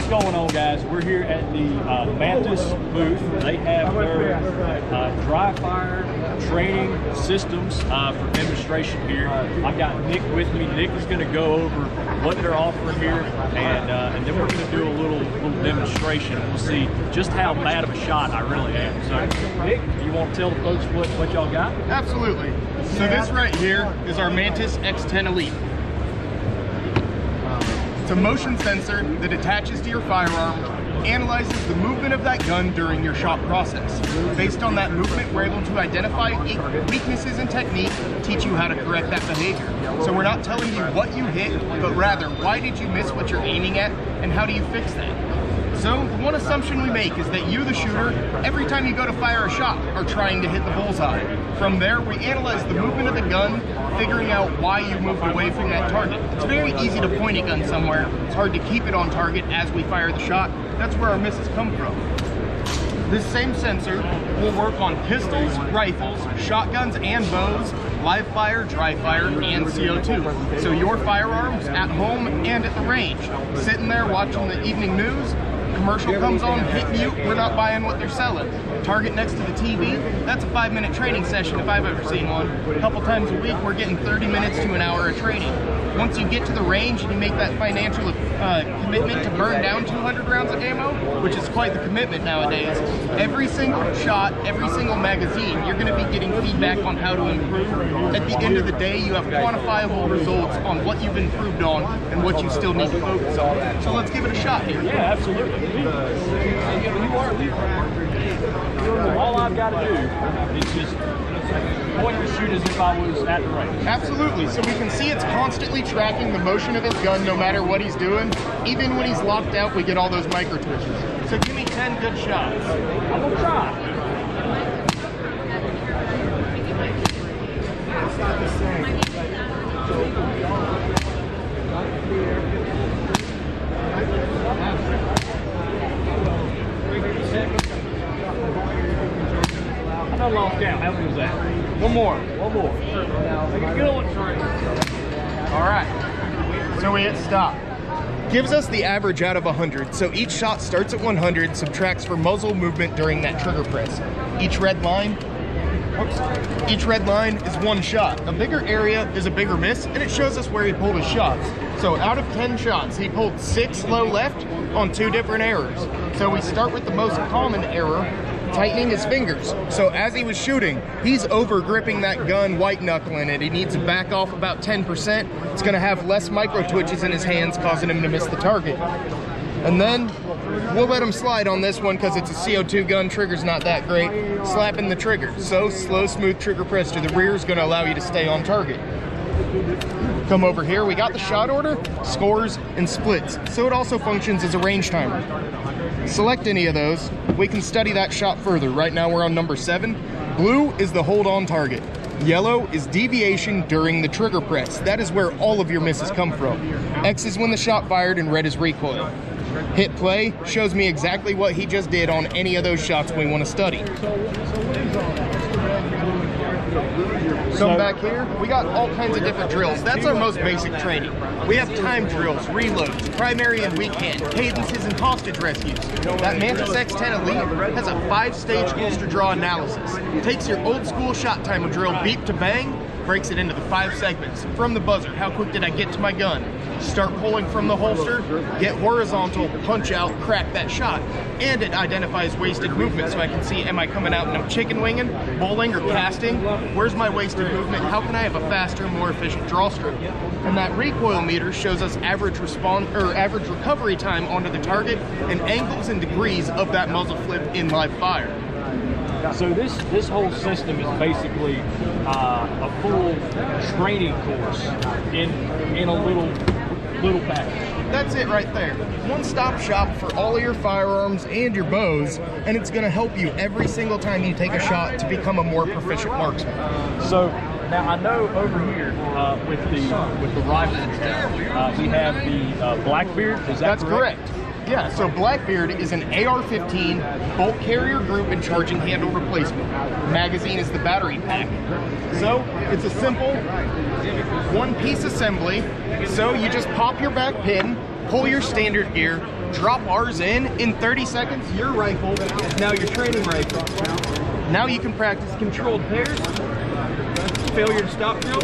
What's going on, guys? We're here at the Mantis booth. They have their dry fire training systems for demonstration here. I've got Nick with me. Nick is going to go over what they're offering here, and then we're going to do a little demonstration. We'll see just how bad of a shot I really am. So, Nick, you want to tell the folks what y'all got? Absolutely. So this right here is our Mantis X10 Elite. It's a motion sensor that attaches to your firearm, analyzes the movement of that gun during your shot process. Based on that movement, we're able to identify weaknesses in technique, teach you how to correct that behavior. So we're not telling you what you hit, but rather, why did you miss what you're aiming at, and how do you fix that? So one assumption we make is that you, the shooter, every time you go to fire a shot, are trying to hit the bullseye. From there, we analyze the movement of the gun, figuring out why you moved away from that target. It's very easy to point a gun somewhere. It's hard to keep it on target as we fire the shot. That's where our misses come from. This same sensor will work on pistols, rifles, shotguns, and bows, live fire, dry fire, and CO2. So your firearms at home and at the range. Sitting there watching the evening news, commercial comes on, hit mute, we're not buying what they're selling. Target next to the TV, that's a 5-minute training session if I've ever seen one. A couple times a week, we're getting 30 minutes to an hour of training. Once you get to the range and you make that financial commitment to burn down 200 rounds of ammo, which is quite the commitment nowadays, every single shot, every single magazine, you're going to be getting feedback on how to improve. At the end of the day, you have quantifiable results on what you've improved on and what you still need to focus on. So let's give it a shot here. Yeah, absolutely. All I've got to do is just point and shoot as if I was at the range. Absolutely. So we can see it's constantly tracking the motion of his gun no matter what he's doing. Even when he's locked out, we get all those micro twitches. So give me 10 good shots. I'm going to try. It's not the same. I lost count. How many was that? One more. One more. Make it good one, Trey. All right. So we hit stop. Gives us the average out of 100. So each shot starts at 100, subtracts for muzzle movement during that trigger press. Each red line is one shot. A bigger area is a bigger miss, and it shows us where he pulled his shots. So out of 10 shots, he pulled 6 low left on 2 different errors. So we start with the most common error, tightening his fingers. So as he was shooting, he's over gripping that gun, white knuckling it. He needs to back off about 10%. It's gonna have less micro twitches in his hands, causing him to miss the target. And then we'll let him slide on this one because it's a CO2 gun, trigger's not that great. Slapping the trigger. So slow, smooth trigger press to the rear is gonna allow you to stay on target. Come over here, we got the shot order, scores, and splits. So it also functions as a range timer. Select any of those, we can study that shot further. Right now we're on number 7. Blue is the hold on target. Yellow is deviation during the trigger press. That is where all of your misses come from. X is when the shot fired and red is recoil. Hit play shows me exactly what he just did on any of those shots we want to study. Come back here, we got all kinds of different drills. That's our most basic training. We have time drills, reloads, primary and weak hand, cadences, and hostage rescues. That Mantis X10 Elite has a 5-stage holster draw analysis. It takes your old school shot timer drill, beep to bang, breaks it into the 5 segments. From the buzzer, how quick did I get to my gun? Start pulling from the holster, get horizontal, punch out, crack that shot. And it identifies wasted movement, so I can see, am I coming out and I'm chicken winging, bowling, or casting? Where's my wasted movement? How can I have a faster, more efficient draw stroke? And that recoil meter shows us average recovery time onto the target and angles and degrees of that muzzle flip in live fire. So this whole system is basically a full training course in a little package. That's it right there. One-stop shop for all of your firearms and your bows, and it's going to help you every single time you take a shot to become a more proficient marksman. So now I know over here with the rifle and stuff, we have the Blackbeard. Is that That's correct? Yeah, so Blackbeard is an AR-15 bolt carrier group and charging handle replacement. Magazine is the battery pack. So it's a simple one-piece assembly. So you just pop your back pin, pull your standard gear, drop ours in 30 seconds, your rifle is now your training rifle. Now you can practice controlled pairs, failure to stop drills,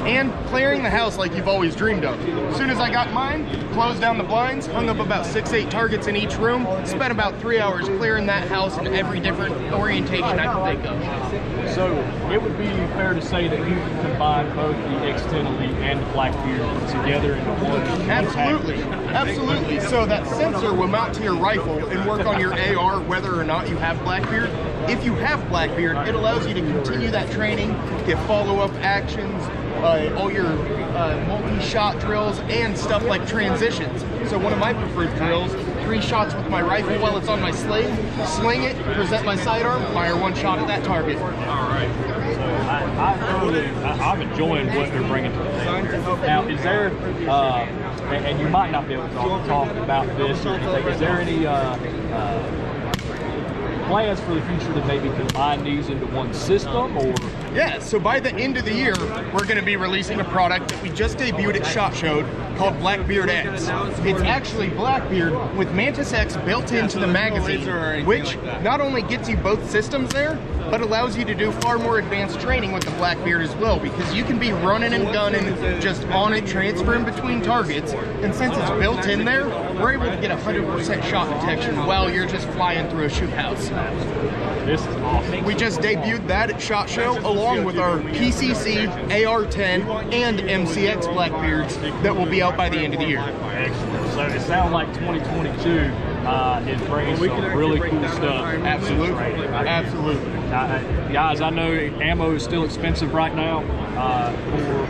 and clearing the house like you've always dreamed of. As soon as I got mine, closed down the blinds, hung up about 6-8 targets in each room, spent about 3 hours clearing that house in every different orientation I could think of. So it would be fair to say that you can combine both the X10 Elite and the Blackbeard together into one. Absolutely, absolutely. So that sensor will mount to your rifle and work on your AR whether or not you have Blackbeard. If you have Blackbeard, it allows you to continue that training, get follow-up actions, all your multi-shot drills, and stuff like transitions. So one of my preferred drills, 3 shots with my rifle while it's on my sling it, present my sidearm, fire 1 shot at that target. All right. So I'm enjoying what they're bringing to the table. Now, is there, and you might not be able to talk about this or anything, is there any plans for the future to maybe combine these into one system, or? Yeah, so by the end of the year, we're going to be releasing a product that we just debuted at SHOT Show called Blackbeard X. It's actually Blackbeard with Mantis X built into the magazine, which not only gets you both systems there, but allows you to do far more advanced training with the Blackbeard as well, because you can be running and gunning just on it, transferring between targets, and since it's built in there, we're able to get 100% shot detection while you're just flying through a shoot house. This is awesome. We just debuted that at SHOT Show along with our PCC, AR-10, and MCX Blackbeards that will be out by the end of the year. Excellent. So it sounds like 2022 is bringing some really cool stuff. Absolutely. Absolutely. Guys, I know ammo is still expensive right now.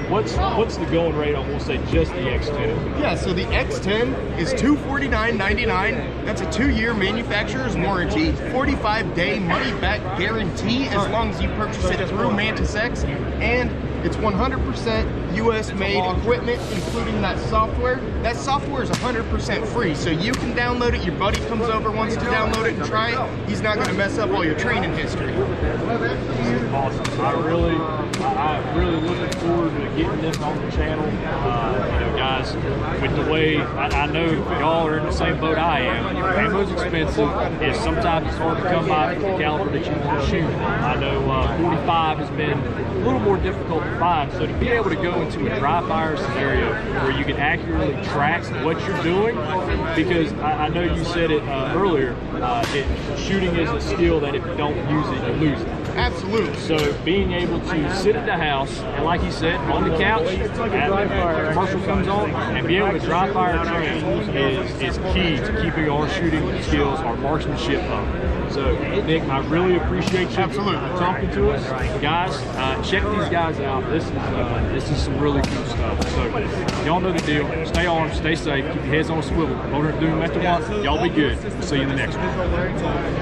What's the going rate on, we'll say, just the X10? Yeah, so the X10 is $249.99. That's a 2-year manufacturer's warranty, 45-day money-back guarantee as long as you purchase it through MantisX, and it's 100% US-made equipment, including that software. That software is 100% free, so you can download it. Your buddy comes over, wants to download it and try it. He's not going to mess up all your training history. Awesome. I'm really looking forward to getting this on the channel. You know, guys, with the way I know y'all are in the same boat I am. Ammo's expensive. Sometimes it's hard to come by the caliber that you want to shoot. I know 45 has been a little more difficult to find, so to be able to go into a dry fire scenario where you can accurately track what you're doing, because I know you said it earlier, shooting is a skill that if you don't use it, you lose it. Absolutely. So being able to sit at the house, and like you said, on the couch, as the commercial comes on, and be able to dry fire train is key to keeping our shooting skills, our marksmanship up. So, Nick, I really appreciate you talking to us. Guys, check these guys out. This is some really cool stuff. So, y'all know the deal. Stay armed, stay safe, keep your heads on a swivel. Don't do them at the once. Y'all be good. We'll see you in the next one.